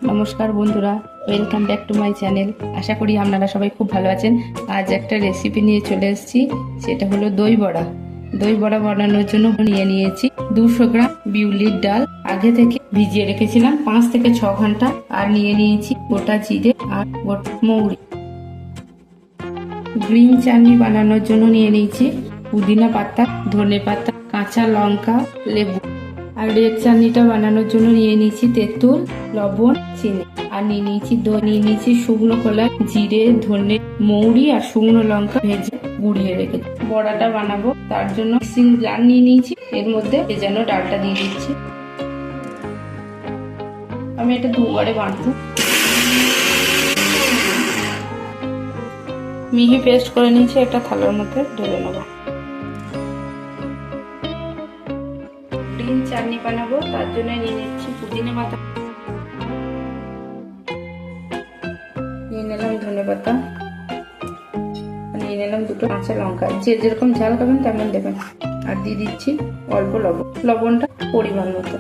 নমস্কার বন্ধুরা, welcome back to my channel. আশা করি আপনারা সবাই খুব ভালো আছেন। আজ একটা রেসিপি নিয়ে চলে এসেছি, সেটা হলো দই বড়া। দই বড়া বানানোর জন্য নিয়েছি 200 গ্রাম বিউলির ডাল। আগে থেকে ভিজিয়ে রেখেছিলাম 5 থেকে 6 ঘন্টা। আর নিয়েছি গোটা জিরে আর গোটা মৌরি। গ্রিন চাটনি বানানোর জন্য নিয়েছি পুদিনা পাতা, ধনে পাতা, কাঁচা লঙ্কা, লেবু। আর রেড চাটনিটা বানানোর জন্য নিয়েছি তেঁতুল, লবণ, চিনি। আর নিয়েছি দই, নিয়েছি শুকনো কলা, জিরে, ধনে, মৌরি আর শুকনো লঙ্কা ভেজে গুঁড়িয়ে রেখেছি। বড়াটা বানাবো তার জন্য মিক্সিং জার নিয়েছি, এর মধ্যে ভেজানো ডালটা দিয়ে দিচ্ছি। আমি এটা দুবারে বানাবো। মিহি পেস্ট করে নিয়েছি, একটা থালার মধ্যে ঢেলে নেবো। গ্রিন চাটনি বানাবো তার জন্য নিয়ে নিচ্ছি পুদিনা পাতা, নিয়ে নিলাম ধনে পাতা, নিয়ে নিলাম দুটো কাঁচা লঙ্কা। যে যেরকম ঝাল খাবেন তেমন দেবেন। আর দিয়ে দিচ্ছি অল্প লবণ, লবণটা পরিমাণ মতো।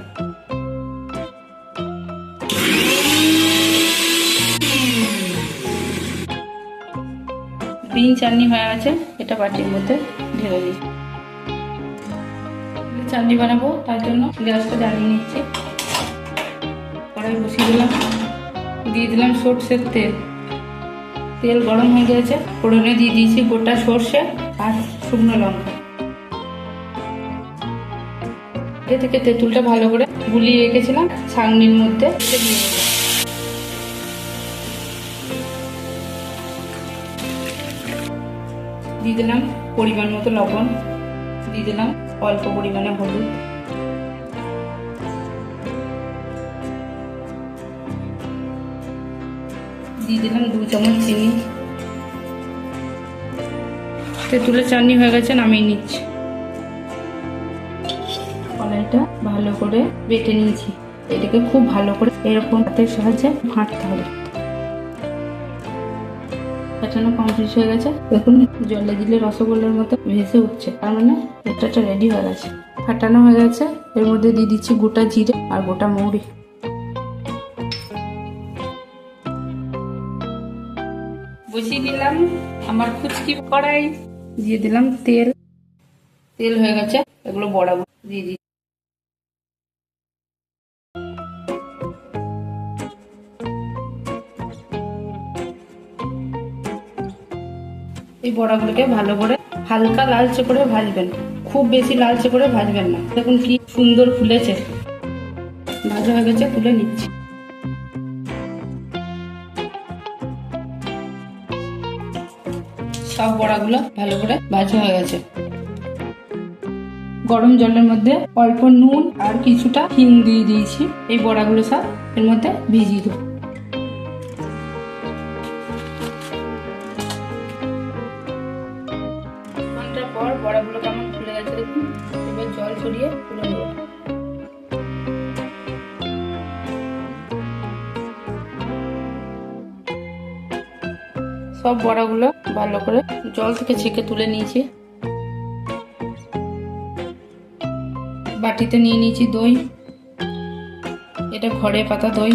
গ্রিন চাটনি হয়ে গেছে, এটা বাটির মধ্যে ঢেলে দিই। চাটনি বানাবো তার জন্য গ্যাসটা জ্বালিয়ে নিচ্ছি। কড়াই বসিয়ে দিলাম, দিয়ে দিলাম সর্ষের তেল। তেল গরম হয়ে গেছে, ফোড়নে দিয়ে দিয়েছি গোটা সর্ষে আর শুকনো লঙ্কা। আগে থেকে তেঁতুলটা ভালো করে গুলিয়ে রেখেছিলাম, ছাঁকনির মধ্যে দিয়ে দিলাম পরিমাণ মতো লবণ, দিয়ে দিলাম অল্প পরিমাণে হলুদ, দিয়ে দিলাম 2 চামচ চিনি। তেঁতুলের চাটনি হয়ে গেছে, নামিয়ে নিচ্ছি। কড়াইটা ভালো করে বেটে নিয়েছি। এটাকে খুব ভালো করে এরকম হাতের সাহায্যে ফাটতে হবে। ফাটানো কমপ্লিট হয়ে গেছে, দেখুন জলে দিলে রসগোল্লার মতো ভেসে উঠছে, তার মানে এটা রেডি হয়ে গেছে। ফাটানো হয়ে গেছে, এর মধ্যে দিয়ে দিচ্ছি গোটা জিরে আর গোটা মৌরি। বসিয়ে দিলাম আমার কুচকি কড়াই, দিয়ে দিলাম তেল। তেল হয়ে গেছে, এগুলো বড়াগুলো দিয়ে দিচ্ছি। এই বড়াগুলোকে ভালো করে হালকা লালচে করে ভাজবেন, খুব বেশি লালচে করে ভাজবেন না। দেখুন কি সুন্দর ফুলেছে, ভাজা হয়ে গেছে, তুলে নিচ্ছি। সব বড়াগুলো ভালো করে ভাজা হয়ে গেছে। গরম জলের মধ্যে অল্প নুন আর কিছুটা হিং দিয়ে দিয়েছি। এই বড়াগুলো সব এর মধ্যে ভিজিয়ে দেবো। ঘন্টার পর বড়াগুলো কেমন ফুলে গেছে দেখুন। এবার জল ছড়িয়ে তুলে নেব। সব বড়াগুলো ভালো করে জল থেকে ছেঁকে তুলে নিয়েছি। বাটিতে নিয়ে নিয়েছি দই, এটা ঘরে পাতা দই।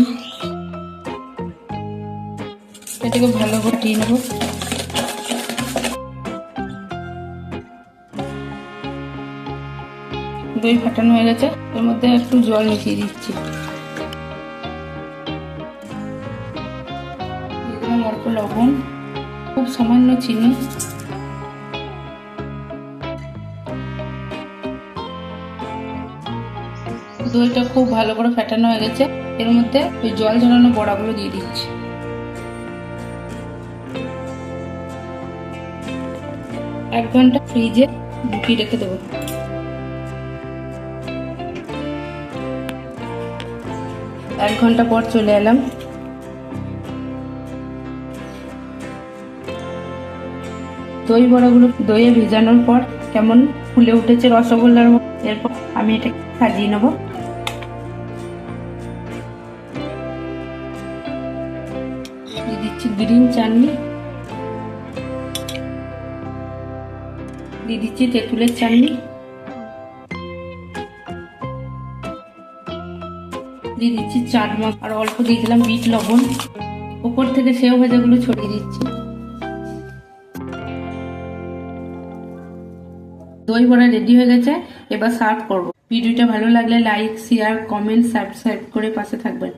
এটাকে ভালো করে দিয়ে নেব। দই ফাটানো হয়ে গেছে, এর মধ্যে একটু জল মিশিয়ে দিচ্ছি। দিয়ে দিলাম অল্প লবণ, খুব সামান্য চিনি। দইটা খুব ভালো করে ফাটানো হয়ে গেছে, এর মধ্যে ওই জল ঝরানো বড়াগুলো দিয়ে দিচ্ছি। 1 ঘন্টা ফ্রিজে ঢুকিয়ে রেখে দেবো। এক ঘন্টা পর চলে এলাম। দই বড়াগুলো দইয়ে ভেজানোর পর কেমন ফুলে উঠেছে রসগোল্লার মতো। এরপর আমি এটা সাজিয়ে নেব। দিয়ে দিচ্ছি গ্রিন চাটনি, দিয়ে দিচ্ছি তেঁতুলের চাটনি, দিয়ে দিচ্ছি চাট মশলা আর অল্প দিয়ে দিলাম বিট লবণ। উপর থেকে সেও ভাজাগুলো ছড়িয়ে দিচ্ছি। দই বড়া রেডি হয়ে গেছে, এবার সার্ভ করব। ভিডিওটা ভালো লাগলে লাইক, শেয়ার, কমেন্ট, সাবস্ক্রাইব করে পাশে থাকবেন।